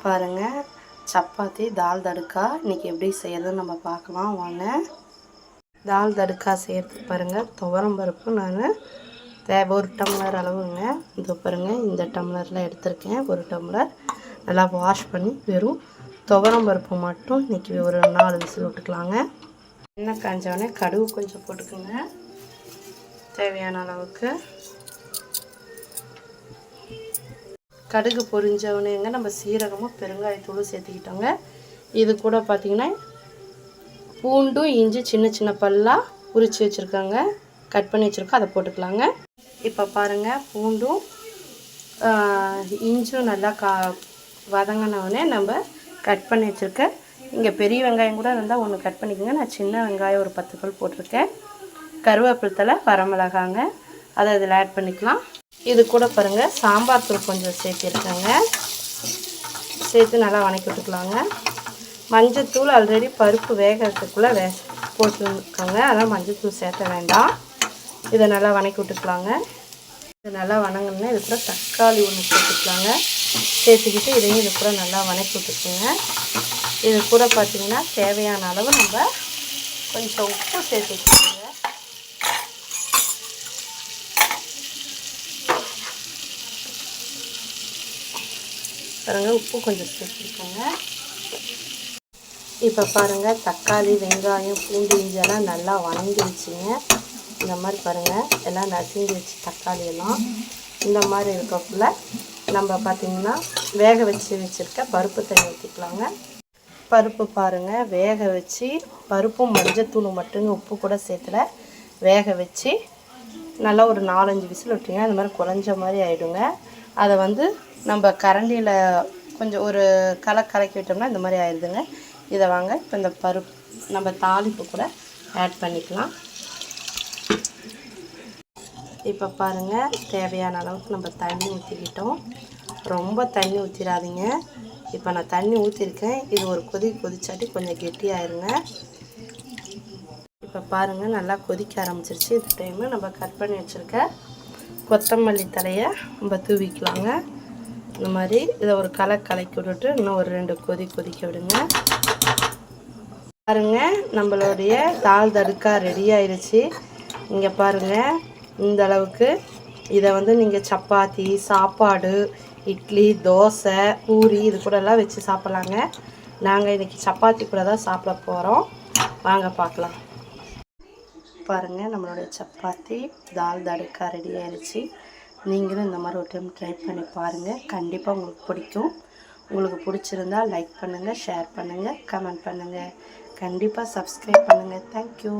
பாருங்கள், சப்பாத்தி தால் தடுக்கா இன்றைக்கி எப்படி செய்யறதுன்னு நம்ம பார்க்கலாம் வாங்க. தால் தடுக்கா செய்யறதுக்கு பாருங்கள், துவரம் பருப்பு நான் ஒரு டம்ளர் அளவுங்க. இது பாருங்கள், இந்த டம்ளரில் எடுத்திருக்கேன். ஒரு டம்ளர் நல்லா வாஷ் பண்ணி வெறும் துவரம் பருப்பு மட்டும் இன்றைக்கி ஒரு 4 விசில் விட்டுக்கலாங்க. எண்ணெய் காஞ்சவொடனே கடுகு கொஞ்சம் போட்டுக்கோங்க, தேவையான அளவுக்கு. கடுகு பொரிஞ்சவனேங்க நம்ம சீரகமும் பெருங்காயத்தூளும் சேர்த்துக்கிட்டோங்க. இது கூட பார்த்திங்கன்னா பூண்டும் இஞ்சி சின்ன சின்ன பல்லாக உரித்து வச்சுருக்காங்க, கட் பண்ணி வச்சுருக்கோம், அதை போட்டுக்கலாங்க. இப்போ பாருங்கள், பூண்டும் இஞ்சும் நல்லா வதங்கினவுடனே நம்ம கட் பண்ணி வச்சுருக்க இங்கே பெரிய வெங்காயம் கூட இருந்தால் ஒன்று கட் பண்ணிக்கோங்க. நான் சின்ன வெங்காயம் ஒரு 10 பல் போட்டிருக்கேன். கருவேப்பிலை தழை, வரமிளகாங்க, அதை இதில் ஆட் பண்ணிக்கலாம். இது கூட பாருங்கள் சாம்பார் தூள் கொஞ்சம் சேர்த்திருக்கேங்க, சேர்த்து நல்லா வதக்கி விட்டுக்கலாங்க. மஞ்சத்தூள் ஆல்ரெடி பருப்பு வேகிறதுக்குள்ளே போட்டுருக்காங்க, அதனால் மஞ்சத்தூள் சேர்த்த வேண்டாம். இதை நல்லா வதக்கி விட்டுக்கலாங்க. இது நல்லா வதங்கினா இது கூட தக்காளி ஒன்று சேர்த்துக்கலாங்க. சேர்த்துக்கிட்டு இதையும் இது கூட நல்லா வதக்கி விட்டுக்குங்க. இது கூட பார்த்திங்கன்னா தேவையான அளவு நம்ம கொஞ்சம் உப்பு சேர்த்துக்கோங்க. பாருங்கள், உப்பு கொஞ்சம் சேர்த்துக்கோங்க. இப்போ பாருங்கள், தக்காளி வெங்காயம் பூண்டு இஞ்செல்லாம் நல்லா வதங்கிடுச்சுங்க. இந்த மாதிரி பாருங்கள், எல்லாம் நசுங்கிடுச்சு. தக்காளி எல்லாம் இந்த மாதிரி இருக்கக்குள்ள நம்ம பார்த்திங்கன்னா வேக வச்சுருக்க பருப்பு தண்ணி ஊற்றிக்கலாங்க. பருப்பு பாருங்கள், வேக வச்சு பருப்பும் மஞ்சத்தூள் மட்டுங்க, உப்பு கூட சேர்த்துல வேக வச்சு நல்லா ஒரு 4-5 விசில் விட்டிங்க. அந்த மாதிரி குறைஞ்ச மாதிரி ஆகிடுங்க. அதை நம்ம கரண்டியில் கொஞ்சம் ஒரு கலக்கி விட்டோம்னா இந்த மாதிரி ஆயிடுதுங்க. இதை வாங்க இப்போ இந்த பருப்பு நம்ம தாளிப்பு கூட ஆட் பண்ணிக்கலாம். இப்போ பாருங்கள், தேவையான அளவுக்கு நம்ம தண்ணி ஊற்றிக்கிட்டோம். ரொம்ப தண்ணி ஊற்றிடாதீங்க. இப்போ நான் தண்ணி ஊற்றிருக்கேன். இது ஒரு கொதிச்சாட்டி கொஞ்சம் கெட்டியாயிருங்க. இப்போ பாருங்கள், நல்லா கொதிக்க ஆரம்பிச்சிருச்சு. இந்த டைமு நம்ம கட் பண்ணி வச்சுருக்க கொத்தமல்லி தலையை நம்ம தூவிக்கலாங்க. இந்த மாதிரி இதை ஒரு கலக்கி விட்டுட்டு இன்னும் ஒரு 2 கொதிக்க விடுங்க. பாருங்கள், நம்மளுடைய தால் தடுக்கா ரெடி ஆயிடுச்சு. இங்கே பாருங்கள், இந்த அளவுக்கு. இதை நீங்கள் சப்பாத்தி, சாப்பாடு, இட்லி, தோசை, பூரி இது கூடலாம் வச்சு சாப்பிட்லாங்க. நாங்கள் இன்றைக்கி சப்பாத்தி கூட தான் சாப்பிட போகிறோம். வாங்க பார்க்கலாம். பாருங்கள், நம்மளுடைய சப்பாத்தி தால் தடுக்கா ரெடி ஆயிடுச்சு. நீங்களும் இந்த மாதிரி ஒரு டைம் ட்ரை பண்ணி பாருங்கள். கண்டிப்பாக உங்களுக்கு பிடிக்கும். உங்களுக்கு பிடிச்சிருந்தால் லைக் பண்ணுங்கள், ஷேர் பண்ணுங்கள், கமெண்ட் பண்ணுங்கள். கண்டிப்பாக சப்ஸ்கிரைப் பண்ணுங்கள். தேங்க்யூ.